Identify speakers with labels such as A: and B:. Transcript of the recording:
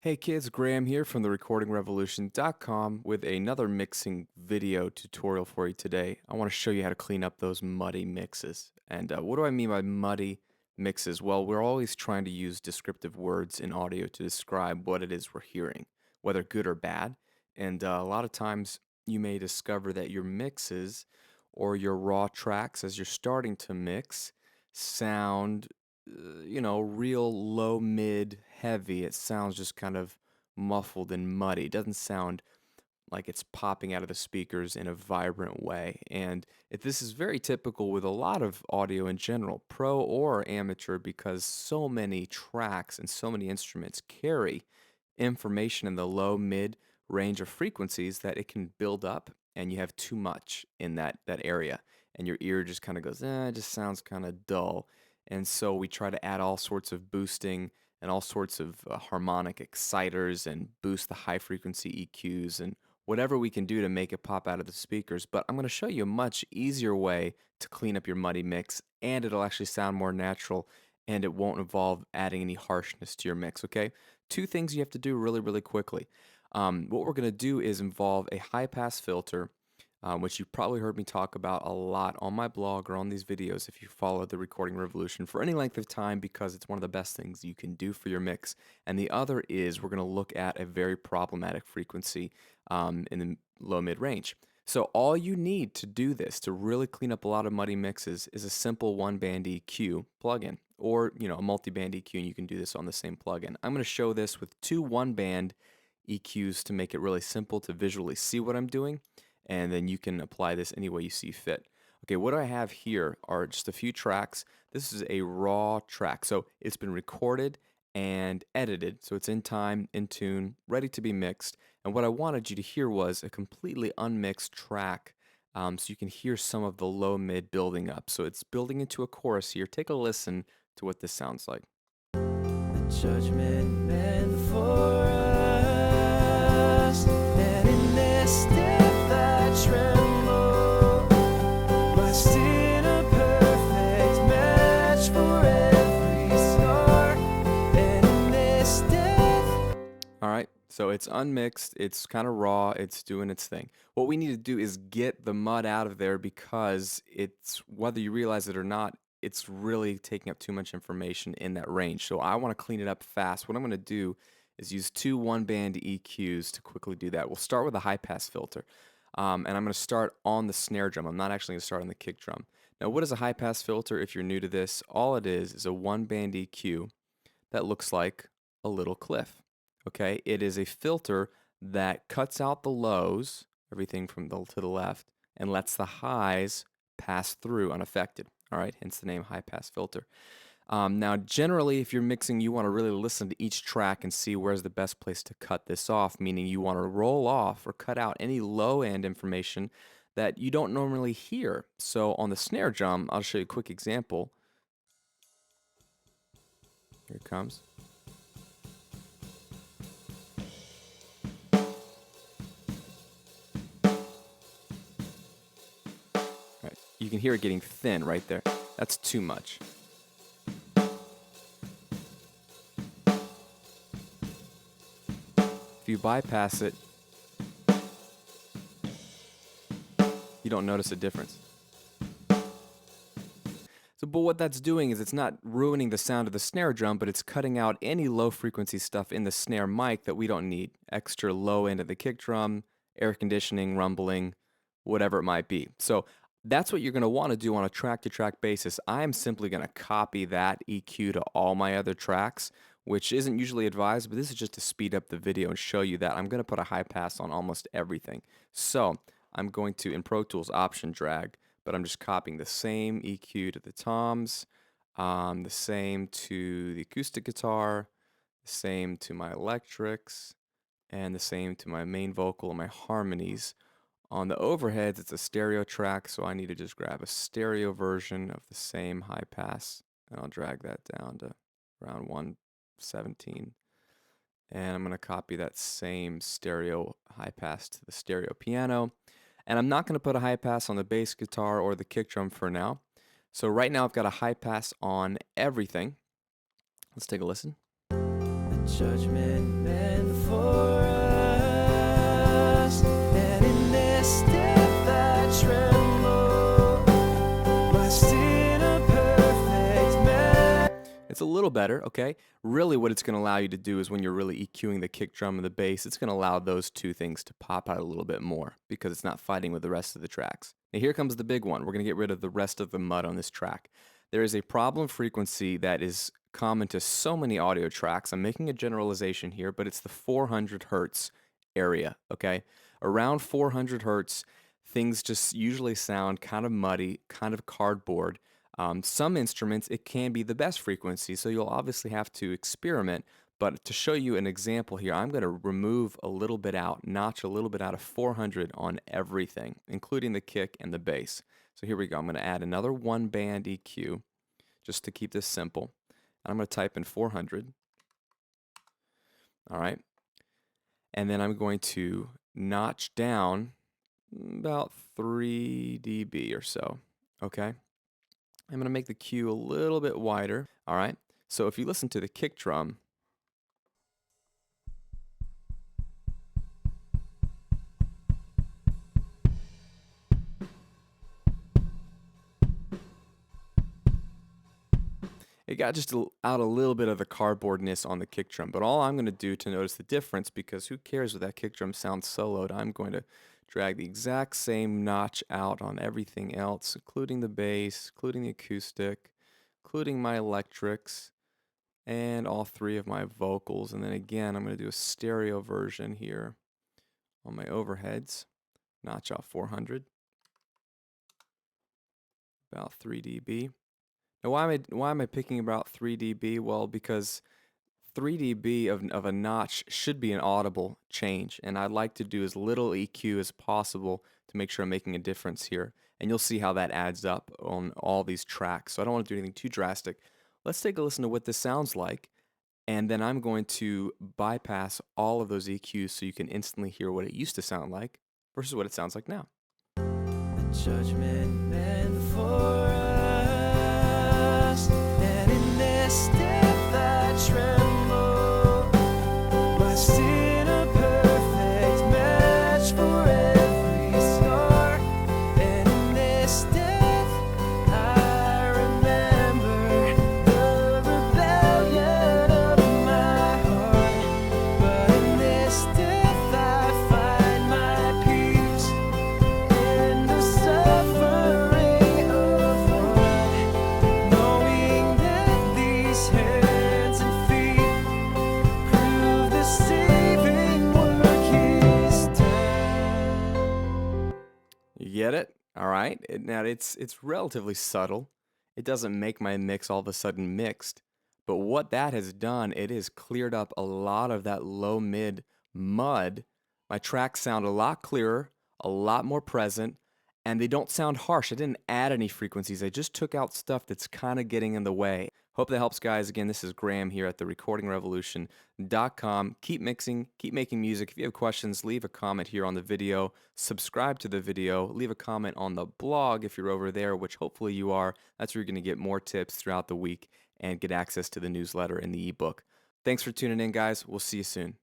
A: Hey kids, Graham here from the recordingrevolution.com with another mixing video tutorial for you today. I want to show you how to clean up those muddy mixes. And what do I mean by muddy mixes? Well, we're always trying to use descriptive words in audio to describe what it is we're hearing, whether good or bad. And a lot of times you may discover that your mixes or your raw tracks as you're starting to mix sound real low, mid, heavy. It sounds just kind of muffled and muddy. It doesn't sound like it's popping out of the speakers in a vibrant way. And this is very typical with a lot of audio in general, pro or amateur, because so many tracks and so many instruments carry information in the low, mid range of frequencies that it can build up and you have too much in that area. And your ear just kind of goes, it just sounds kind of dull. And so we try to add all sorts of boosting and all sorts of harmonic exciters and boost the high frequency EQs and whatever we can do to make it pop out of the speakers. But I'm going to show you a much easier way to clean up your muddy mix, and it'll actually sound more natural and it won't involve adding any harshness to your mix, okay? Two things you have to do really, really quickly. What we're going to do is involve a high pass filter, which you've probably heard me talk about a lot on my blog or on these videos if you follow the Recording Revolution for any length of time, because it's one of the best things you can do for your mix. And the other is we're going to look at a very problematic frequency in the low mid range. So all you need to do this, to really clean up a lot of muddy mixes, is a simple one band EQ plugin, or a multi-band EQ, and you can do this on the same plugin. I'm going to show this with two one band EQs to make it really simple to visually see what I'm doing, and then you can apply this any way you see fit. Okay, what I have here are just a few tracks. This is a raw track, so it's been recorded and edited, so it's in time, in tune, ready to be mixed. And what I wanted you to hear was a completely unmixed track, so you can hear some of the low mid building up. So it's building into a chorus here. Take a listen to what this sounds like.
B: The judgment meant for us, and in this death I tremble. My sin a perfect match for every scar, and in this death.
A: All right, so it's unmixed, it's kind of raw, it's doing its thing. What we need to do is get the mud out of there, because it's, whether you realize it or not, it's really taking up too much information in that range. So I want to clean it up fast. What I'm going to do is use two one-band EQs to quickly do that. We'll start with a high-pass filter, and I'm going to start on the snare drum. I'm not actually going to start on the kick drum. Now, what is a high-pass filter? If you're new to this, all it is a one-band EQ that looks like a little cliff. Okay, it is a filter that cuts out the lows, everything from to the left, and lets the highs pass through unaffected. All right, hence the name high pass filter. Now, generally, if you're mixing, you want to really listen to each track and see where's the best place to cut this off, meaning you want to roll off or cut out any low end information that you don't normally hear. So on the snare drum, I'll show you a quick example. Here it comes. Right. You can hear it getting thin right there. That's too much. If you bypass it, you don't notice a difference. So, but what that's doing is it's not ruining the sound of the snare drum, but it's cutting out any low frequency stuff in the snare mic that we don't need. Extra low end of the kick drum, air conditioning, rumbling, whatever it might be. So that's what you're going to want to do on a track to track basis. I'm simply going to copy that EQ to all my other tracks, which isn't usually advised, but this is just to speed up the video and show you that I'm going to put a high pass on almost everything. So I'm going to, in Pro Tools, option drag, but I'm just copying the same EQ to the toms, the same to the acoustic guitar, the same to my electrics, and the same to my main vocal and my harmonies. On the overheads, it's a stereo track, so I need to just grab a stereo version of the same high pass, and I'll drag that down to around 117. And I'm going to copy that same stereo high pass to the stereo piano. And I'm not going to put a high pass on the bass guitar or the kick drum for now. So right now I've got a high pass on everything. Let's take a listen.
B: The judgment meant for us. And in this death I tremble, my sin a perfect man.
A: It's a little better, okay? Really what it's going to allow you to do is when you're really EQing the kick drum and the bass, it's going to allow those two things to pop out a little bit more because it's not fighting with the rest of the tracks. Now here comes the big one. We're going to get rid of the rest of the mud on this track. There is a problem frequency that is common to so many audio tracks. I'm making a generalization here, but it's the 400 hertz area, okay? Around 400 hertz, things just usually sound kind of muddy, kind of cardboard. Some instruments, it can be the best frequency, so you'll obviously have to experiment. But to show you an example here, I'm going to remove a little bit out, notch a little bit out of 400 on everything, including the kick and the bass. So here we go. I'm going to add another one band EQ just to keep this simple. And I'm going to type in 400. All right. And then I'm going to notch down about 3 dB or so. Okay. I'm going to make the cue a little bit wider. All right. So if you listen to the kick drum, it got just out a little bit of the cardboardness on the kick drum. But all I'm going to do to notice the difference, because who cares what that kick drum sounds soloed, I'm going to drag the exact same notch out on everything else, including the bass, including the acoustic, including my electrics, and all three of my vocals. And then again, I'm going to do a stereo version here on my overheads. Notch out 400, about 3 dB. Now, why am I picking about 3 dB? Well, because 3 dB of a notch should be an audible change, and I like to do as little EQ as possible to make sure I'm making a difference here. And you'll see how that adds up on all these tracks. So I don't want to do anything too drastic. Let's take a listen to what this sounds like, and then I'm going to bypass all of those EQs so you can instantly hear what it used to sound like versus what it sounds like now.
B: The judgment meant for us, and in this death I tremble, my sin a perfect match for every scar. And in this death I remember the rebellion of my heart, but in this death I find my peace in the suffering of one, knowing that these hands and feet prove the saving work is done.
A: You get it? All right. Now it's relatively subtle. It doesn't make my mix all of a sudden mixed, but what that has done, it has cleared up a lot of that low mid mud. My tracks sound a lot clearer, a lot more present, and they don't sound harsh. I didn't add any frequencies. I just took out stuff that's kind of getting in the way. Hope that helps, guys. Again, this is Graham here at therecordingrevolution.com. Keep mixing, keep making music. If you have questions, leave a comment here on the video. Subscribe to the video. Leave a comment on the blog if you're over there, which hopefully you are. That's where you're going to get more tips throughout the week and get access to the newsletter and the ebook. Thanks for tuning in, guys. We'll see you soon.